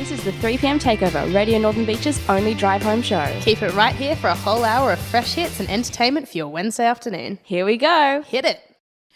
This is the 3pm Takeover, Radio Northern Beach's only drive-home show. Keep it right here for a whole hour of fresh hits and entertainment for your Wednesday afternoon. Here we go. Hit it.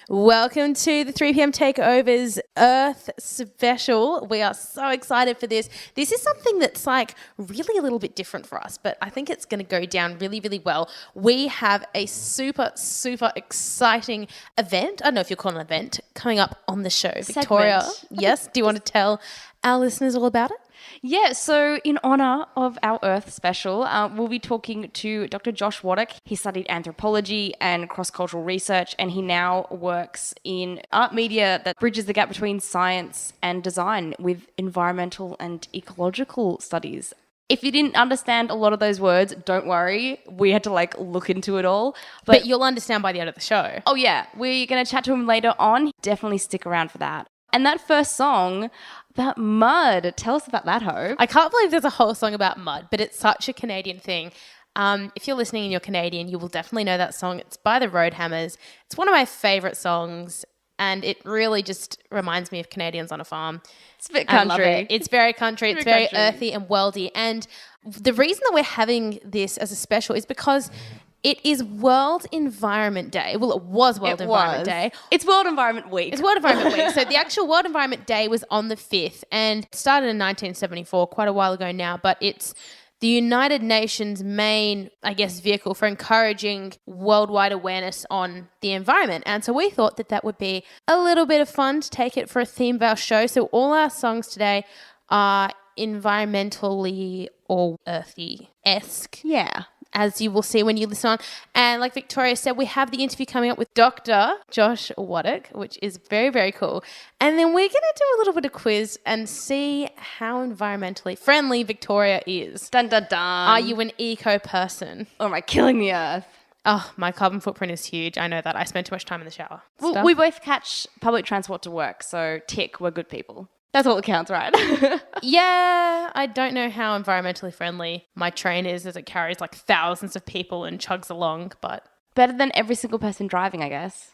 Welcome to the 3pm Takeover's Earth Special. We are so excited for this. This is something that's like really a little bit different for us, but I think it's going to go down really, really well. We have a super, super exciting event. I don't know if you'll call it an event coming up on the show. Victoria, yes. Do you want to tell our listeners all about it? Yeah, so in honour of our Earth Special, we'll be talking to Dr Josh Wodak. He studied anthropology and cross-cultural research, and he now works in art media that bridges the gap between science and design with environmental and ecological studies. If you didn't understand a lot of those words, don't worry. We had to look into it all. But you'll understand by the end of the show. Oh yeah, we're going to chat to him later on. Definitely stick around for that. And that first song about mud, tell us about that, Hope. I can't believe there's a whole song about mud, but it's such a Canadian thing. If you're listening and you're Canadian, you will definitely know that song. It's by the Roadhammers. It's one of my favourite songs, and it really just reminds me of Canadians on a farm. It's a bit country. I love it. It's very country. It's very earthy and worldy. And the reason that we're having this as a special is because it is World Environment Day. Well, it was World Environment Day. It's World Environment Week. It's World Environment Week. So the actual World Environment Day was on the 5th and started in 1974, quite a while ago now, but it's the United Nations' main, vehicle for encouraging worldwide awareness on the environment. And so we thought that would be a little bit of fun to take it for a theme of our show. So all our songs today are environmentally or earthy-esque. Yeah. As you will see when you listen on. And like Victoria said, we have the interview coming up with Dr Josh Wodak, which is very, very cool. And then we're going to do a little bit of quiz and see how environmentally friendly Victoria is. Dun, dun, dun. Are you an eco person? Or am I killing the earth? Oh, my carbon footprint is huge. I know that. I spend too much time in the shower. Well, we both catch public transport to work, so tick, we're good people. That's all that counts, right? Yeah, I don't know how environmentally friendly my train is as it carries thousands of people and chugs along, but better than every single person driving, I guess.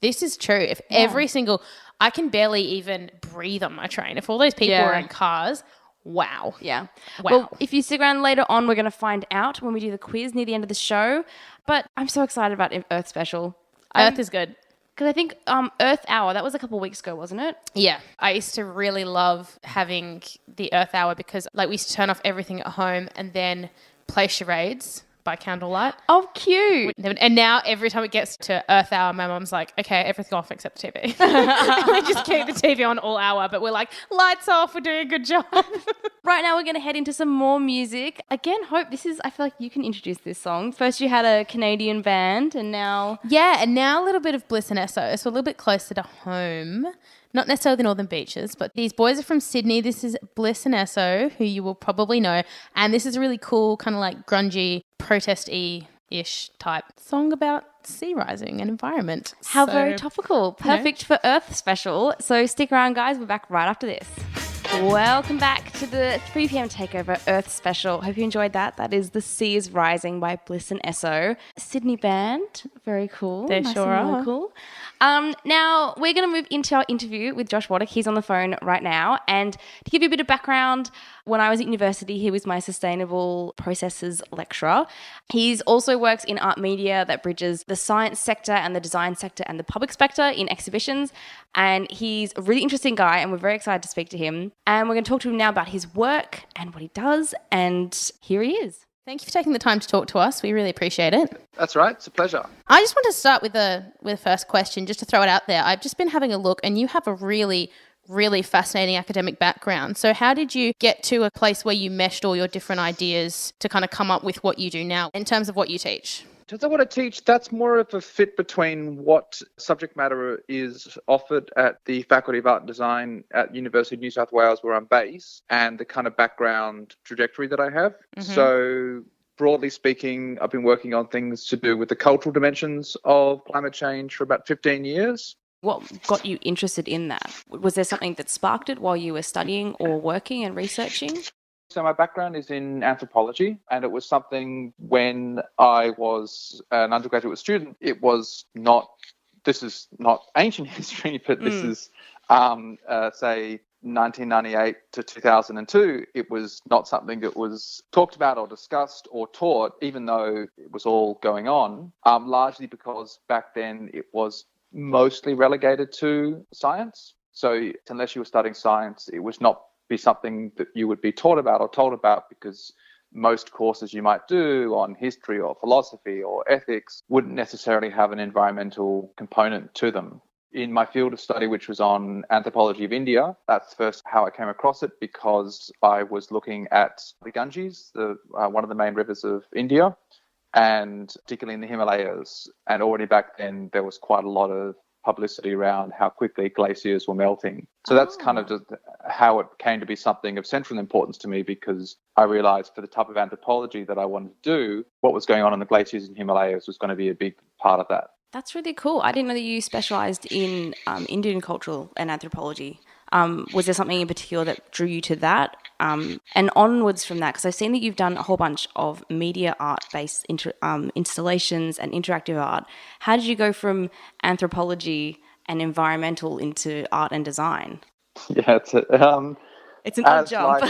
This is true. If I can barely even breathe on my train. If all those people were in cars, wow. Yeah. Wow. Well, if you stick around later on, we're going to find out when we do the quiz near the end of the show. But I'm so excited about Earth Special. Earth is good. Because I think Earth Hour, that was a couple of weeks ago, wasn't it? Yeah. I used to really love having the Earth Hour because we used to turn off everything at home and then play charades by candlelight. Oh, cute. And now every time it gets to Earth Hour, my mum's like, okay, everything off except the TV. And we just keep the TV on all hour, but we're like, lights off, we're doing a good job. Right now we're going to head into some more music. Again, Hope, I feel like you can introduce this song. First you had a Canadian band and now... Yeah, and now a little bit of Bliss and Esso, so a little bit closer to home. Not necessarily the Northern Beaches, but these boys are from Sydney. This is Bliss and Esso, who you will probably know. And this is a really cool, kind of grungy, protest-y-ish type song about sea rising and environment. How very topical. Perfect for Earth Special. So stick around, guys. We're back right after this. Welcome back to the 3pm Takeover Earth Special. Hope you enjoyed that. That is The Sea is Rising by Bliss and Esso. Sydney band. Very cool. They nice sure and are. Cool. Now, we're going to move into our interview with Josh Wodak. He's on the phone right now. And to give you a bit of background, when I was at university, he was my sustainable processes lecturer. He also works in art media that bridges the science sector and the design sector and the public sector in exhibitions. And he's a really interesting guy and we're very excited to speak to him. And we're going to talk to him now about his work and what he does. And here he is. Thank you for taking the time to talk to us. We really appreciate it. That's right. It's a pleasure. I just want to start with the first question, just to throw it out there. I've just been having a look and you have a really, really fascinating academic background. So how did you get to a place where you meshed all your different ideas to kind of come up with what you do now in terms of what you teach? In terms of what I teach, that's more of a fit between what subject matter is offered at the Faculty of Art and Design at University of New South Wales, where I'm based, and the kind of background trajectory that I have. Mm-hmm. So broadly speaking, I've been working on things to do with the cultural dimensions of climate change for about 15 years. What got you interested in that? Was there something that sparked it while you were studying or working and researching? So my background is in anthropology, and it was something when I was an undergraduate student, it was not, this is not ancient history, but this is, say, 1998 to 2002, it was not something that was talked about or discussed or taught, even though it was all going on, largely because back then it was mostly relegated to science. So unless you were studying science, it would not be something that you would be taught about or told about, because most courses you might do on history or philosophy or ethics wouldn't necessarily have an environmental component to them. In my field of study, which was on anthropology of India, that's first how I came across it, because I was looking at the Ganges, one of the main rivers of India, and particularly in the Himalayas. And already back then, there was quite a lot of publicity around how quickly glaciers were melting. So that's kind of just how it came to be something of central importance to me, because I realized for the type of anthropology that I wanted to do, what was going on in the glaciers in Himalayas was going to be a big part of that. That's really cool. I didn't know that you specialised in Indian cultural and anthropology. Was there something in particular that drew you to that? And onwards from that, because I've seen that you've done a whole bunch of media art-based installations and interactive art. How did you go from anthropology and environmental into art and design? Yeah, It's an odd jump.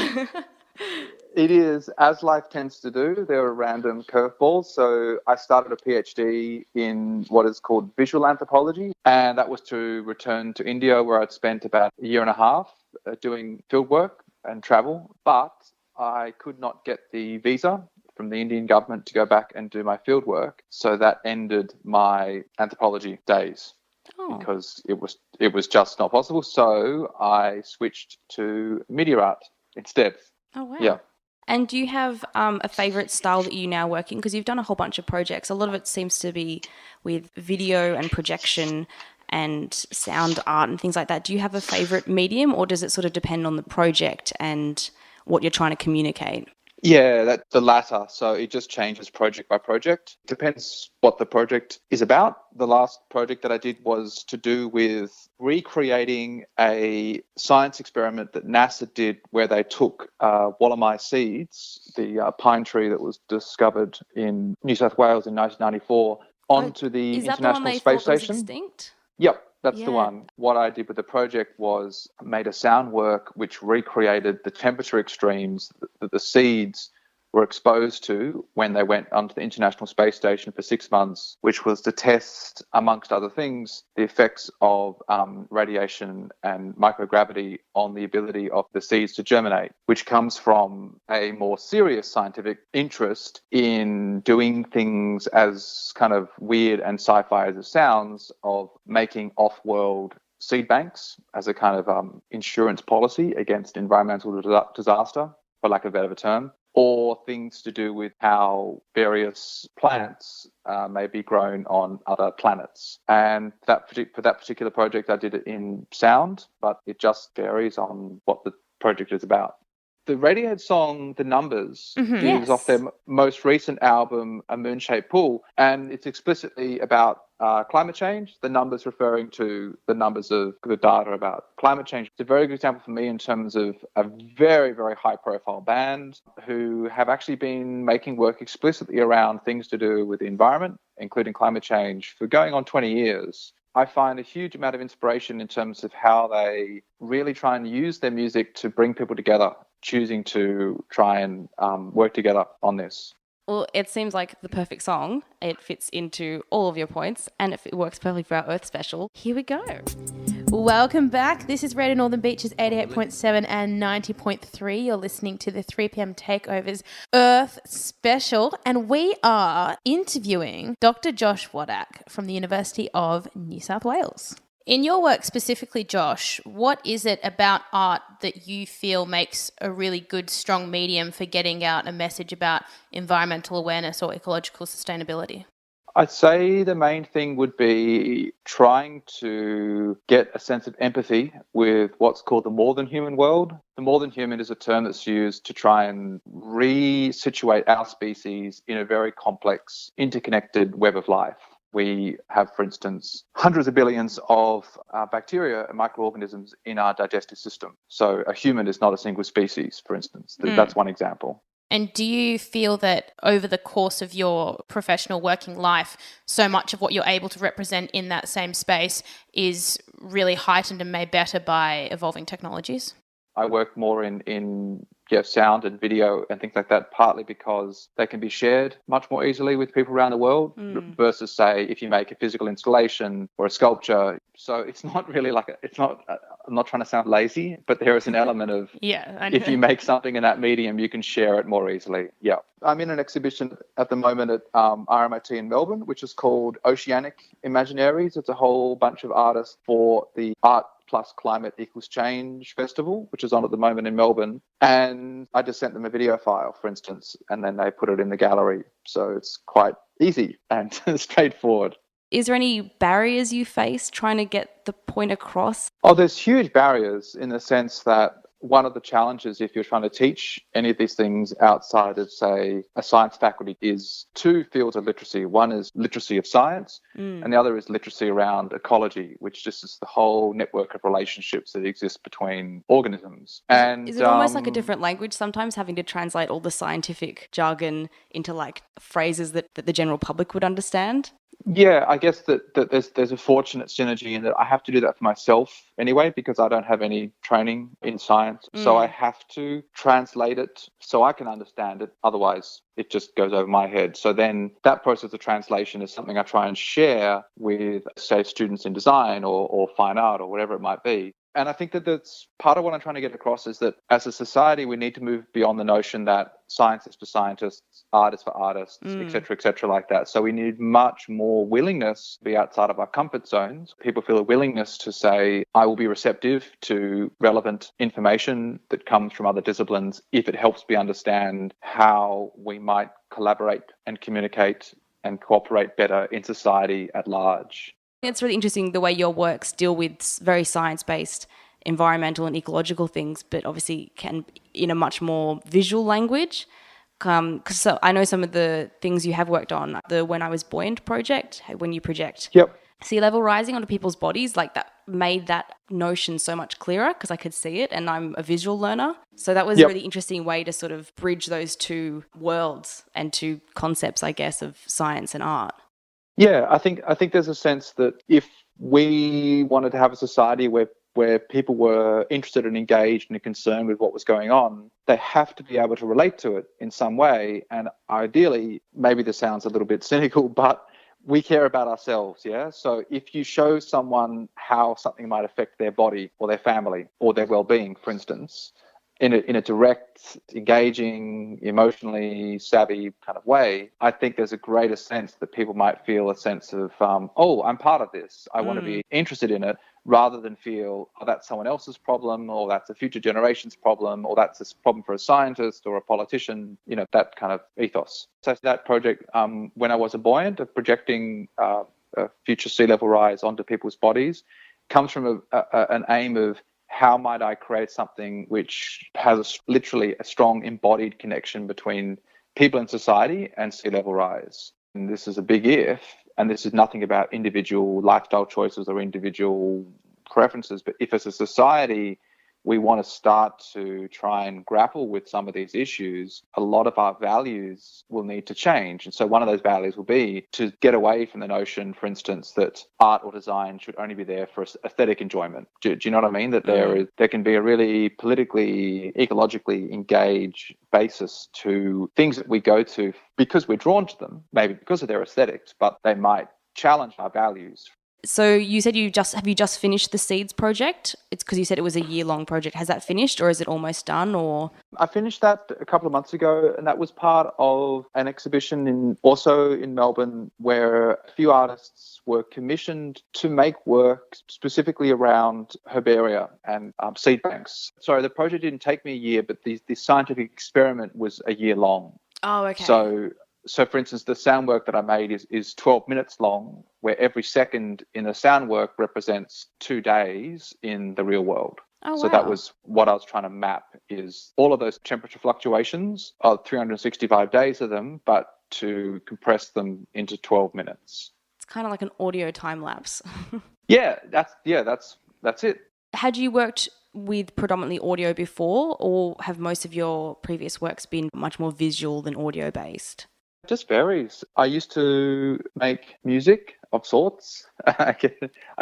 It is, as life tends to do. There are random curveballs. So I started a PhD in what is called visual anthropology, and that was to return to India, where I'd spent about a year and a half doing field work and travel. But I could not get the visa from the Indian government to go back and do my field work. So that ended my anthropology days. Because it was just not possible. So I switched to media art instead. Oh, wow. Yeah. And do you have a favourite style that you now work in? Because you've done a whole bunch of projects. A lot of it seems to be with video and projection and sound art and things like that. Do you have a favourite medium, or does it sort of depend on the project and what you're trying to communicate? Yeah, that's the latter. So it just changes project by project. Depends what the project is about. The last project that I did was to do with recreating a science experiment that NASA did, where they took Wallamai seeds, the pine tree that was discovered in New South Wales in 1994, onto the International Space Station. Was extinct? Yep. That's the one. What I did with the project was made a sound work which recreated the temperature extremes that the seeds were exposed to when they went onto the International Space Station for 6 months, which was to test, amongst other things, the effects of radiation and microgravity on the ability of the seeds to germinate, which comes from a more serious scientific interest in doing things as kind of weird and sci-fi as it sounds, of making off-world seed banks as a kind of insurance policy against environmental disaster, for lack of a better term, or things to do with how various plants may be grown on other planets. And for that particular project, I did it in sound, but it just varies on what the project is about. The Radiohead song "The Numbers" is off their most recent album, A Moon-Shaped Pool, and it's explicitly about climate change, the numbers referring to the numbers of the data about climate change. It's a very good example for me in terms of a very, very high-profile band who have actually been making work explicitly around things to do with the environment, including climate change, for going on 20 years. I find a huge amount of inspiration in terms of how they really try and use their music to bring people together, choosing to try and work together on this. Well, it seems like the perfect song. It fits into all of your points, and it works perfectly for our Earth special. Here we go. Welcome back. This is Radio Northern Beaches 88.7 and 90.3. You're listening to the 3pm Takeover's Earth special, and we are interviewing Dr Josh Wodak from the University of New South Wales. In your work specifically, Josh, what is it about art that you feel makes a really good, strong medium for getting out a message about environmental awareness or ecological sustainability? I'd say the main thing would be trying to get a sense of empathy with what's called the more than human world. The more than human is a term that's used to try and resituate our species in a very complex, interconnected web of life. We have, for instance, hundreds of billions of bacteria and microorganisms in our digestive system. So a human is not a single species, for instance. That's one example. And do you feel that over the course of your professional working life, so much of what you're able to represent in that same space is really heightened and made better by evolving technologies? I work more in sound and video and things like that, partly because they can be shared much more easily with people around the world versus, say, if you make a physical installation or a sculpture. So it's not really I'm not trying to sound lazy, but there is an element of if you make something in that medium, you can share it more easily. Yeah. I'm in an exhibition at the moment at RMIT in Melbourne, which is called Oceanic Imaginaries. It's a whole bunch of artists for the Art Plus Climate Equals Change Festival, which is on at the moment in Melbourne. And I just sent them a video file, for instance, and then they put it in the gallery. So it's quite easy and straightforward. Is there any barriers you face trying to get the point across? Oh, there's huge barriers in the sense that one of the challenges if you're trying to teach any of these things outside of, say, a science faculty is two fields of literacy. One is literacy of science and the other is literacy around ecology, which just is the whole network of relationships that exist between organisms. And is it almost like a different language sometimes, having to translate all the scientific jargon into like phrases that the general public would understand? Yeah, I guess that there's a fortunate synergy in that I have to do that for myself anyway, because I don't have any training in science. So I have to translate it so I can understand it. Otherwise, it just goes over my head. So then that process of translation is something I try and share with, say, students in design or fine art or whatever it might be. And I think that that's part of what I'm trying to get across is that as a society, we need to move beyond the notion that science is for scientists, art is for artists, et cetera, like that. So we need much more willingness to be outside of our comfort zones. People feel a willingness to say, I will be receptive to relevant information that comes from other disciplines if it helps me understand how we might collaborate and communicate and cooperate better in society at large. It's really interesting the way your works deal with very science-based environmental and ecological things, but obviously can in a much more visual language. So I know some of the things you have worked on, the When I Was Buoyant project, when you project sea level rising onto people's bodies, like that made that notion so much clearer because I could see it and I'm a visual learner. So that was a really interesting way to sort of bridge those two worlds and two concepts, I guess, of science and art. Yeah, I think there's a sense that if we wanted to have a society where people were interested and engaged and concerned with what was going on, they have to be able to relate to it in some way. And ideally, maybe this sounds a little bit cynical, but we care about ourselves, yeah? So if you show someone how something might affect their body or their family or their well-being, for instance, in a direct, engaging, emotionally savvy kind of way, I think there's a greater sense that people might feel a sense of, oh, I'm part of this. I want to be interested in it, rather than feel, oh, that's someone else's problem, or that's a future generation's problem, or that's a problem for a scientist or a politician, that kind of ethos. So that project, When I Was a Buoyant, of projecting a future sea level rise onto people's bodies, comes from an aim of, how might I create something which has literally a strong embodied connection between people in society and sea level rise? And this is a big if, and this is nothing about individual lifestyle choices or individual preferences, but if as a society we want to start to try and grapple with some of these issues, a lot of our values will need to change. And so one of those values will be to get away from the notion, for instance, that art or design should only be there for aesthetic enjoyment. Do you know what I mean? That there can be a really politically, ecologically engaged basis to things that we go to because we're drawn to them, maybe because of their aesthetics, but they might challenge our values. So you said have you just finished the Seeds project? It's because you said it was a year-long project. Has that finished or is it almost done? Or I finished that a couple of months ago, and that was part of an exhibition also in Melbourne where a few artists were commissioned to make work specifically around herbaria and seed banks. Sorry, the project didn't take me a year, but the scientific experiment was a year long. Oh, okay. So, for instance, the sound work that I made is 12 minutes long, where every second in the sound work represents 2 days in the real world. Oh, wow. So that was what I was trying to map, is all of those temperature fluctuations, 365 days of them, but to compress them into 12 minutes. It's kind of like an audio time lapse. That's it. Had you worked with predominantly audio before, or have most of your previous works been much more visual than audio based? Just varies. I used to make music of sorts. I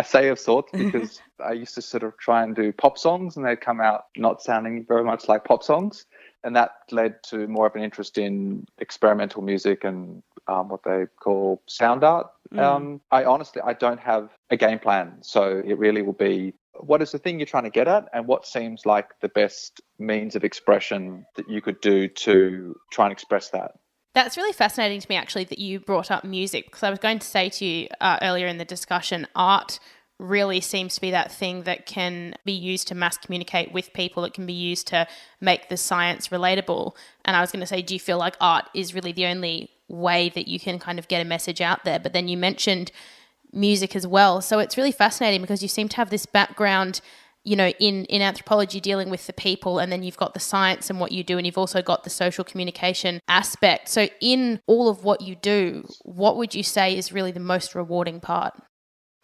say of sorts because I used to sort of try and do pop songs and they'd come out not sounding very much like pop songs. And that led to more of an interest in experimental music and what they call sound art. I don't have a game plan. So it really will be, what is the thing you're trying to get at and what seems like the best means of expression that you could do to try and express that. That's really fascinating to me, actually, that you brought up music, because I was going to say to you earlier in the discussion, art really seems to be that thing that can be used to mass communicate with people. It can be used to make the science relatable. And I was going to say, do you feel like art is really the only way that you can kind of get a message out there? But then you mentioned music as well. So it's really fascinating because you seem to have this background, you know, in anthropology dealing with the people, and then you've got the science and what you do, and you've also got the social communication aspect. So in all of what you do, what would you say is really the most rewarding part?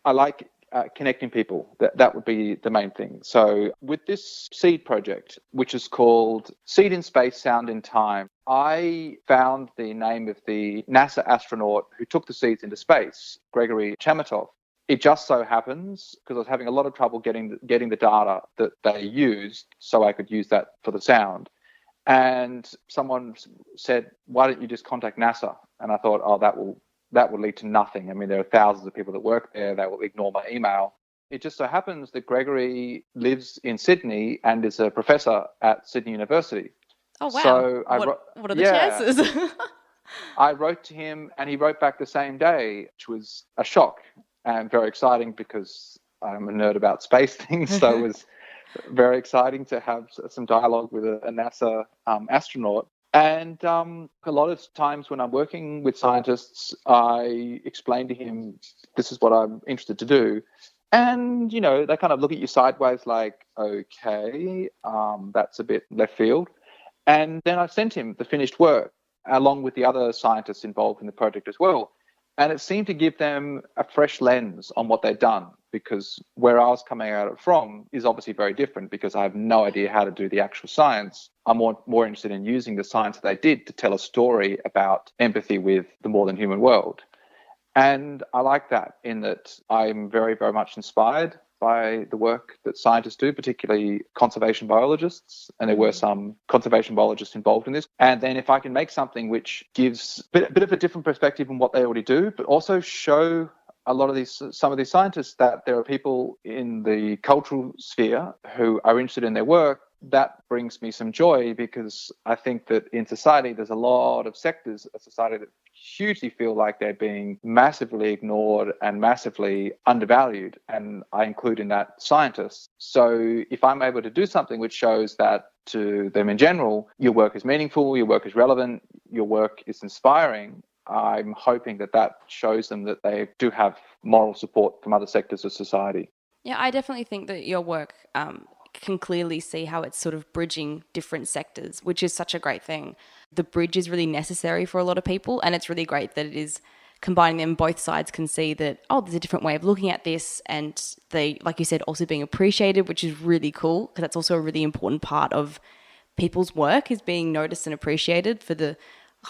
I like connecting people. That would be the main thing. So with this SEED project, which is called Seed in Space, Sound in Time, I found the name of the NASA astronaut who took the seeds into space, Gregory Chamatov. It just so happens, because I was having a lot of trouble getting the data that they used so I could use that for the sound. And someone said, why don't you just contact NASA? And I thought, oh, that will lead to nothing. I mean, there are thousands of people that work there. They will ignore my email. It just so happens that Gregory lives in Sydney and is a professor at Sydney University. Oh, wow. So what are the chances? I wrote to him and he wrote back the same day, which was a shock and very exciting because I'm a nerd about space things. So it was very exciting to have some dialogue with a NASA astronaut. And a lot of times when I'm working with scientists, I explain to him, this is what I'm interested to do. And, you know, they kind of look at you sideways like, okay, that's a bit left field. And then I sent him the finished work along with the other scientists involved in the project as well. And it seemed to give them a fresh lens on what they'd done, because where I was coming at it from is obviously very different because I have no idea how to do the actual science. I'm more interested in using the science that they did to tell a story about empathy with the more than human world. And I like that in that I'm very, very much inspired by the work that scientists do, particularly conservation biologists. And there were some conservation biologists involved in this. And then if I can make something which gives a bit of a different perspective on what they already do, but also show some of these scientists that there are people in the cultural sphere who are interested in their work, that brings me some joy, because I think that in society, there's a lot of sectors of society that hugely feel like they're being massively ignored and massively undervalued. And I include in that scientists. So if I'm able to do something which shows that to them in general, your work is meaningful, your work is relevant, your work is inspiring, I'm hoping that shows them that they do have moral support from other sectors of society. Yeah, I definitely think that your work can clearly see how it's sort of bridging different sectors, which is such a great thing. The bridge is really necessary for a lot of people, and it's really great that it is combining them. Both sides can see that, oh, there's a different way of looking at this, and they, like you said, also being appreciated, which is really cool, because that's also a really important part of people's work, is being noticed and appreciated for the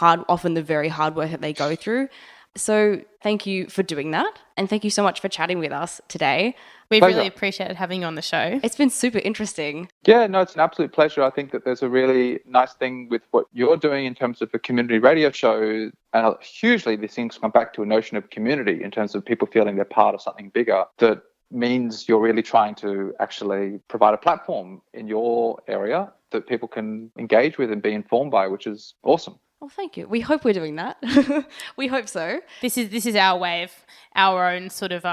often the very hard work that they go through. So thank you for doing that. And thank you so much for chatting with us today. We've really appreciated having you on the show. It's been super interesting. Yeah, no, it's an absolute pleasure. I think that there's a really nice thing with what you're doing in terms of a community radio show. And hugely, this seems to come back to a notion of community in terms of people feeling they're part of something bigger. That means you're really trying to actually provide a platform in your area that people can engage with and be informed by, which is awesome. Well, thank you. We hope we're doing that. We hope so. This is our way of our own sort of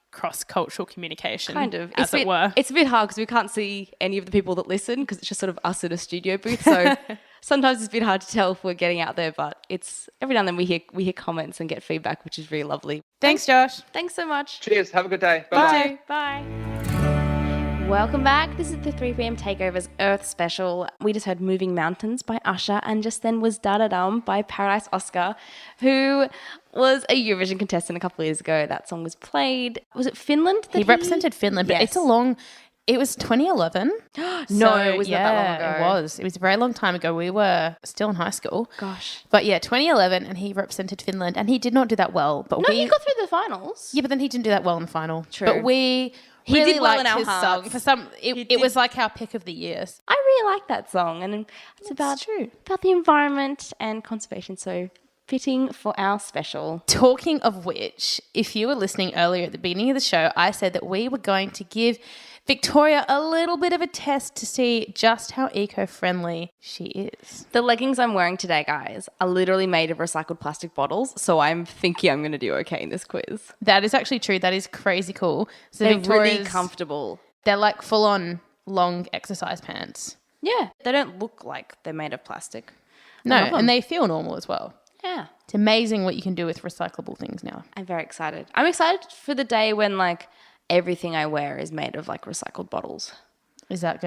cross-cultural communication, kind of, as it were. It's a bit hard because we can't see any of the people that listen, because it's just sort of us in a studio booth. So sometimes it's a bit hard to tell if we're getting out there, but it's every now and then we hear comments and get feedback, which is really lovely. Thanks, Josh. Thanks so much. Cheers. Have a good day. Bye. Bye. Welcome back. This is the 3pm Takeover's Earth Special. We just heard Moving Mountains by Usher, and just then was Da Da Dum by Paradise Oscar, who was a Eurovision contestant a couple of years ago. That song was played. Was it Finland? He represented Finland, but yes. It was 2011. No, it was not that long ago. It was. It was a very long time ago. We were still in high school. Gosh. But yeah, 2011, and he represented Finland, and he did not do that well. But No, he got through the finals. Yeah, but then he didn't do that well in the final. True. But he really did well liked in our his hearts. song. It was like our pick of the years. I really like that song, and it's about the environment and conservation, so fitting for our special. Talking of which, if you were listening earlier at the beginning of the show, I said that we were going to give Victoria a little bit of a test to see just how eco-friendly she is. The leggings I'm wearing today, guys, are literally made of recycled plastic bottles, so I'm thinking I'm going to do okay in this quiz. That is actually true. That is crazy cool. So They're really comfortable. They're like full-on long exercise pants. Yeah, they don't look like they're made of plastic. No, and they feel normal as well. Yeah. It's amazing what you can do with recyclable things now. I'm very excited. I'm excited for the day when, like, everything I wear is made of, like, recycled bottles. Is that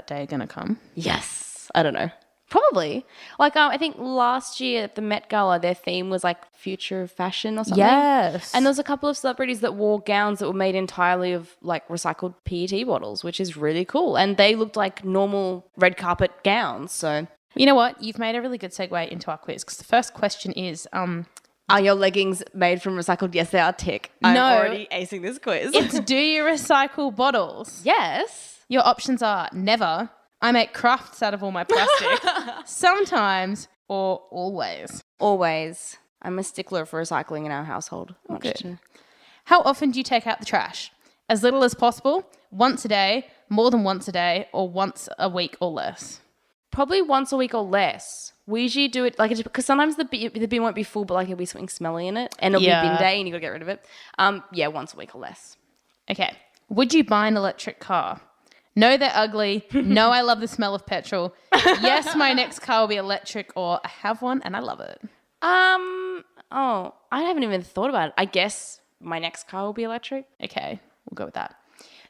day gonna come? Yes. I don't know. Probably. Like, I think last year at the Met Gala, their theme was, like, future fashion or something. Yes. And there was a couple of celebrities that wore gowns that were made entirely of, like, recycled PET bottles, which is really cool. And they looked like normal red carpet gowns, so... You know what? You've made a really good segue into our quiz, because the first question is... Are your leggings made from recycled? Yes, they are, tick. I'm already acing this quiz. It's do you recycle bottles? Yes. Your options are never, I make crafts out of all my plastic, sometimes, or always. Always. I'm a stickler for recycling in our household. Good. How often do you take out the trash? As little as possible, once a day, more than once a day, or once a week or less? Probably once a week or less. We usually do it like because sometimes the bin won't be full, but like it'll be something smelly in it, and it'll be bin day, and you gotta get rid of it. Yeah, once a week or less. Okay. Would you buy an electric car? No, they're ugly. No, I love the smell of petrol. Yes, my next car will be electric, or I have one and I love it. Oh, I haven't even thought about it. I guess my next car will be electric. Okay, we'll go with that.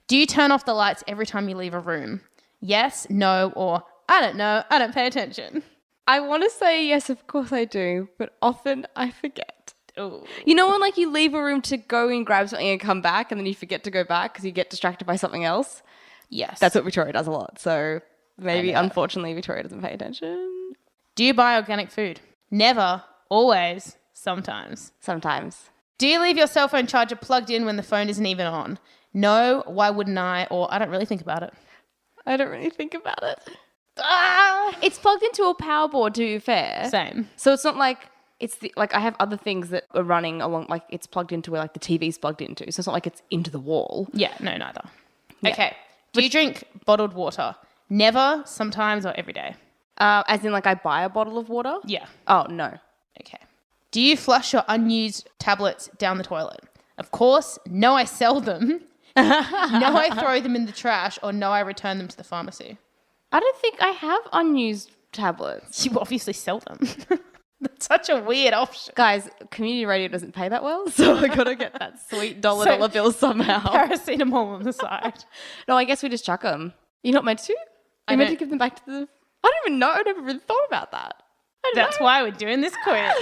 Do you turn off the lights every time you leave a room? Yes, no, or I don't know. I don't pay attention. I want to say yes, of course I do, but often I forget. Ooh. You know when like you leave a room to go and grab something and come back and then you forget to go back because you get distracted by something else? Yes. That's what Victoria does a lot. So maybe, unfortunately, Victoria doesn't pay attention. Do you buy organic food? Never. Always. Sometimes. Sometimes. Do you leave your cell phone charger plugged in when the phone isn't even on? No, why wouldn't I? Or I don't really think about it. I don't really think about it. It's plugged into a power board, to be fair. Same. So it's not like like I have other things that are running along, like it's plugged into where like the TV's plugged into. So it's not like it's into the wall. Yeah, no, neither. Yeah. Okay. Do you drink bottled water? Never, sometimes, or every day? As in like I buy a bottle of water? Yeah. Oh, no. Okay. Do you flush your unused tablets down the toilet? Of course. No, I sell them. No, I throw them in the trash, or no, I return them to the pharmacy. I don't think I have unused tablets. You obviously sell them. That's such a weird option. Guys, community radio doesn't pay that well, so I gotta get that sweet dollar bill somehow. Paracetamol on the side. No, I guess we just chuck them. You're not meant to? You're meant to give them back to the... I don't even know. I never really thought about that. That's why we're doing this quiz.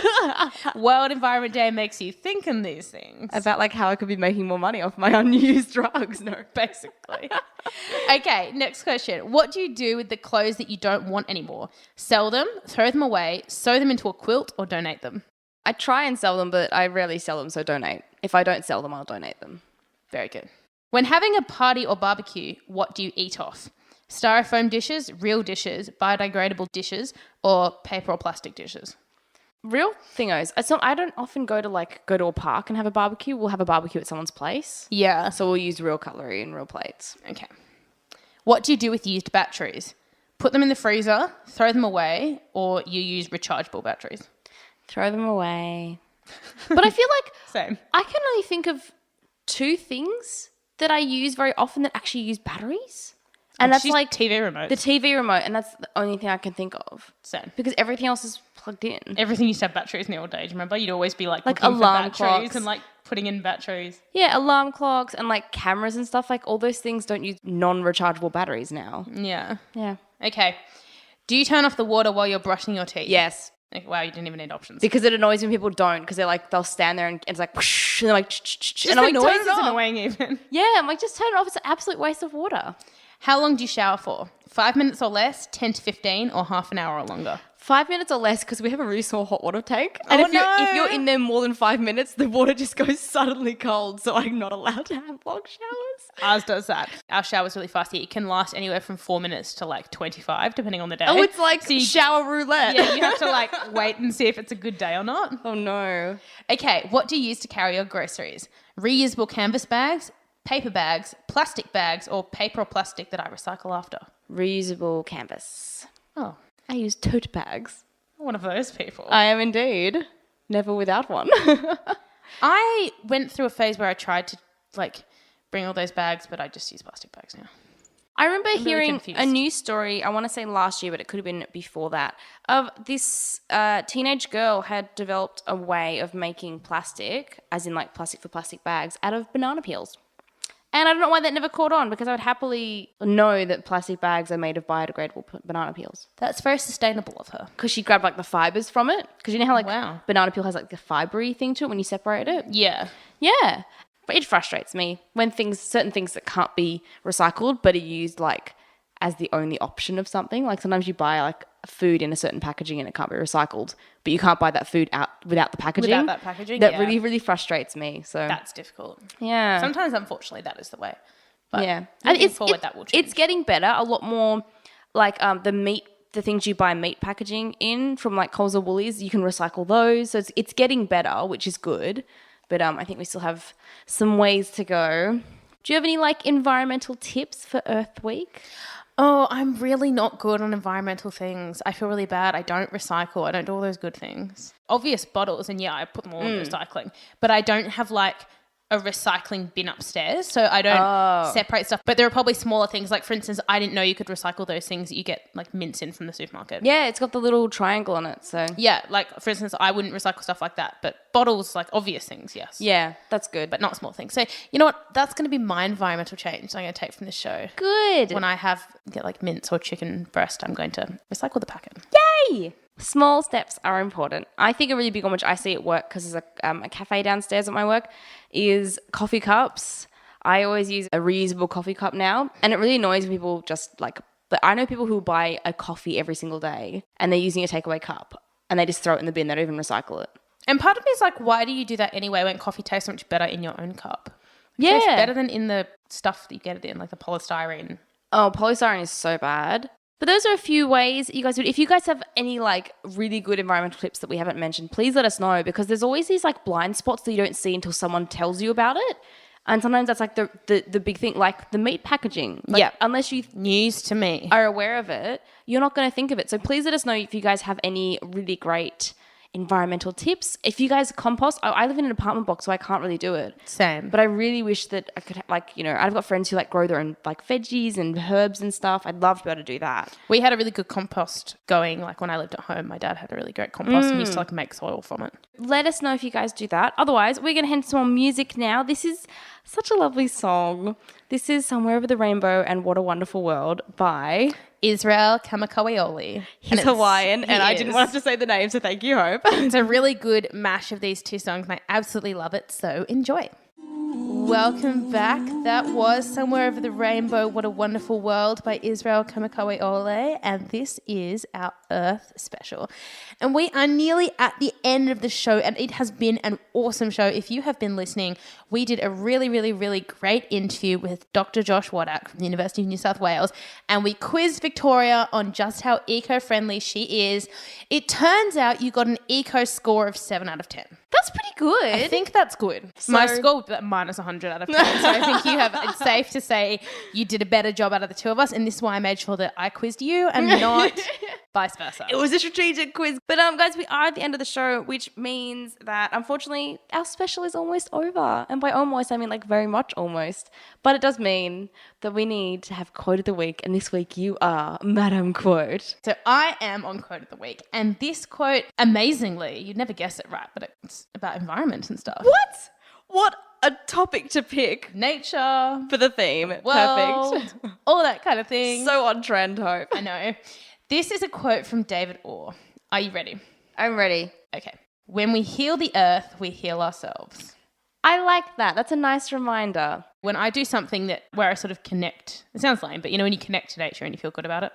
World Environment Day makes you think on these things. About like how I could be making more money off my unused drugs. No, basically. Okay, next question. What do you do with the clothes that you don't want anymore? Sell them, throw them away, sew them into a quilt, or donate them? I try and sell them, but I rarely sell them, so donate. If I don't sell them, I'll donate them. Very good. When having a party or barbecue, what do you eat off? Styrofoam dishes, real dishes, biodegradable dishes, or paper or plastic dishes? Real thingos. It's not. I don't often go to a park and have a barbecue. We'll have a barbecue at someone's place. Yeah. So we'll use real cutlery and real plates. Okay. What do you do with used batteries? Put them in the freezer, throw them away, or you use rechargeable batteries? Throw them away. But I feel like Same. I can only think of two things that I use very often that actually use batteries. And that's like TV remote. The TV remote, and that's the only thing I can think of. Same. Because everything else is plugged in. Everything used to have batteries in the old days, remember? You'd always be like alarm clocks clocks and like putting in batteries. Yeah, alarm clocks and like cameras and stuff. Like all those things don't use non-rechargeable batteries now. Yeah. Yeah. Okay. Do you turn off the water while you're brushing your teeth? Yes. Like, wow, you didn't even need options. Because it annoys when people don't, because they'll stand there and it's like whoosh, and they're like Just and I'm the like, noise turn it is off. annoying even. Yeah, I'm like, just turn it off. It's an absolute waste of water. How long do you shower for? 5 minutes or less, 10 to 15, or half an hour or longer? 5 minutes or less, because we have a really small hot water tank. And Oh, if you're in there more than 5 minutes, the water just goes suddenly cold. So I'm not allowed to have long showers. Ours does that. Our shower's really fast here. It can last anywhere from 4 minutes to like 25, depending on the day. Oh, it's like So shower roulette. yeah, you have to like wait and see if it's a good day or not. Oh, no. Okay, what do you use to carry your groceries? Reusable canvas bags, paper bags, plastic bags, or paper or plastic that I recycle after? Reusable canvas. Oh, I use tote bags. one of those people. I am indeed. Never without one. I went through a phase where I tried to like bring all those bags, but I just use plastic bags now. I remember really hearing confused. a news story, I want to say last year, but it could have been before that, of this teenage girl had developed a way of making plastic, as in like plastic for plastic bags, out of banana peels. And I don't know why that never caught on, because I would happily know that plastic bags are made of biodegradable banana peels. That's very sustainable of her. Because she grabbed like the fibers from it. Because you know how like Wow. banana peel has like the fibery thing to it when you separate it? Yeah. Yeah. But it frustrates me when certain things that can't be recycled but are used like as the only option of something. Like sometimes you buy like food in a certain packaging and it can't be recycled, but you can't buy that food out without the packaging. Without that packaging, That yeah. really, really frustrates me. So That's difficult. yeah. Sometimes, unfortunately, that is the way. But yeah. moving forward, that will change. It's getting better. A lot more like the things you buy meat packaging in from like Coles or Woolies, you can recycle those. So it's getting better, which is good. But I think we still have some ways to go. Do you have any like environmental tips for Earth Week? Oh, I'm really not good on environmental things. I feel really bad. I don't recycle. I don't do all those good things. Obvious bottles, and yeah, I put them all in recycling. But I don't have like a recycling bin upstairs, so I don't separate stuff. But there are probably smaller things. Like, for instance, I didn't know you could recycle those things that you get like mints in from the supermarket. Yeah, it's got the little triangle on it. So Yeah, like, for instance, I wouldn't recycle stuff like that. But bottles, like obvious things, yes. yeah, that's good. But not small things. So, you know what? That's going to be my environmental change I'm going to take from this show. good. When I get like mince or chicken breast, I'm going to recycle the packet. Yay! Small steps are important. I think a really big one, which I see at work because there's a cafe downstairs at my work, is coffee cups. I always use a reusable coffee cup now, and it really annoys when people just like. But I know people who buy a coffee every single day and they're using a takeaway cup and they just throw it in the bin. They don't even recycle it. And part of me is like, why do you do that anyway when coffee tastes so much better in your own cup? It Yeah. tastes better than in the stuff that you get it in, like the polystyrene. Oh, polystyrene is so bad. But those are a few ways you guys would. If you guys have any like really good environmental tips that we haven't mentioned, please let us know, because there's always these like blind spots that you don't see until someone tells you about it. And sometimes that's like the big thing, like the meat packaging. Like, Yeah. unless you News to me. are aware of it, you're not going to think of it. So please let us know if you guys have any really great environmental tips. If you guys compost, I live in an apartment block, so I can't really do it. Same. But I really wish that I could, like, you know, I've got friends who like grow their own like veggies and herbs and stuff. I'd love to be able to do that. We had a really good compost going, like when I lived at home. My dad had a really great compost and he used to like make soil from it. Let us know if you guys do that. Otherwise, we're going to head to some more music now. This is such a lovely song. This is Somewhere Over the Rainbow and What a Wonderful World by... Israel Kamakawioli. He's Hawaiian, and I didn't want to say the name, so thank you, Hope. It's a really good mash of these two songs, and I absolutely love it, so enjoy. Welcome back. That was Somewhere Over the Rainbow, What a Wonderful World by Israel Kamakawiole, and this is our Earth special. And we are nearly at the end of the show, and it has been an awesome show. If you have been listening, we did a really, really, really great interview with Dr. Josh Wodak from the University of New South Wales, and we quizzed Victoria on just how eco-friendly she is. It turns out you got an eco score of 7 out of 10. That's pretty good. I think that's good. My score would be minus 100 out of 10. So I think it's safe to say you did a better job out of the two of us. And this is why I made sure that I quizzed you and not vice versa. It was a strategic quiz. But guys, we are at the end of the show, which means that unfortunately our special is almost over. And by almost, I mean like very much almost. But it does mean that we need to have quote of the week. And this week you are Madam Quote. So I am on quote of the week. And this quote, amazingly, you'd never guess it right, but it's about environment and stuff. What? What a topic to pick Nature, for the theme. world, Perfect. all that kind of thing. So on trend, Hope. I know. This is a quote from David Orr. Are you ready? I'm ready. Okay. When we heal the earth, we heal ourselves. I like that. That's a nice reminder. When I do something where I sort of connect, it sounds lame, but when you connect to nature and you feel good about it.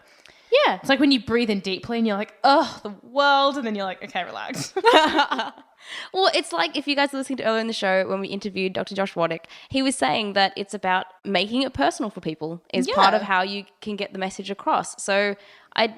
Yeah. It's like when you breathe in deeply and you're like, oh, the world. And then you're like, okay, relax. Well, it's like if you guys listened to earlier in the show when we interviewed Dr. Josh Wodak, he was saying that it's about making it personal for people is part of how you can get the message across. So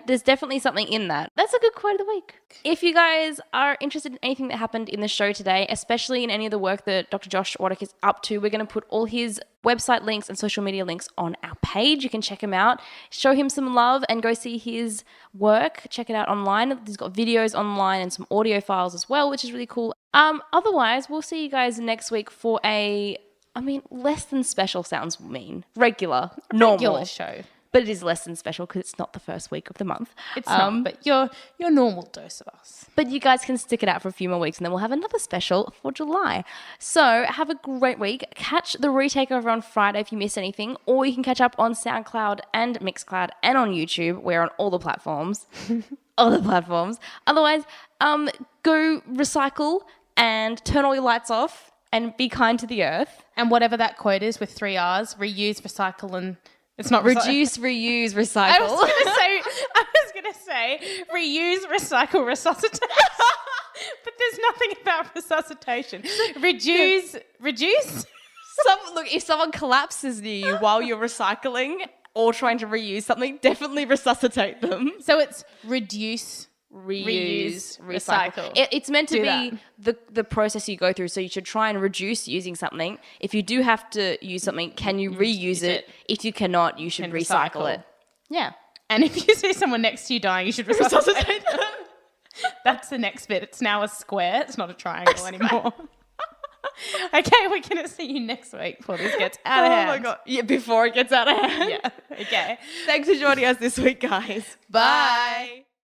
there's definitely something in that. That's a good quote of the week. If you guys are interested in anything that happened in the show today, especially in any of the work that Dr. Josh Wodak is up to, we're going to put all his website links and social media links on our page. You can check him out, show him some love and go see his work. Check it out online. He's got videos online and some audio files as well, which is really cool. Otherwise, we'll see you guys next week for less than special sounds mean. Regular, normal. Regular show. But it is less than special because it's not the first week of the month. It's not, but your normal dose of us. But you guys can stick it out for a few more weeks and then we'll have another special for July. So have a great week. Catch the Retakeover on Friday if you miss anything, or you can catch up on SoundCloud and Mixcloud and on YouTube. We're on all the platforms. All the platforms. Otherwise, go recycle and turn all your lights off and be kind to the earth. And whatever that quote is with 3 R's, reuse, recycle, and... It's not reduce, reuse, recycle. I was gonna say reuse, recycle, resuscitate. But there's nothing about resuscitation. Reduce. Look, if someone collapses near you while you're recycling or trying to reuse something, definitely resuscitate them. So it's reduce, reuse, recycle. It's meant to be the process you go through. So you should try and reduce using something. If you do have to use something, can you reuse it? If you cannot, you should recycle it. Yeah. And if you see someone next to you dying, you should resuscitate them. That's the next bit. It's now a square. It's not a triangle anymore. Okay, we're going to see you next week before this gets out of hand. Oh my God. Yeah, before it gets out of hand. Yeah. Okay. Thanks for joining us this week, guys. Bye.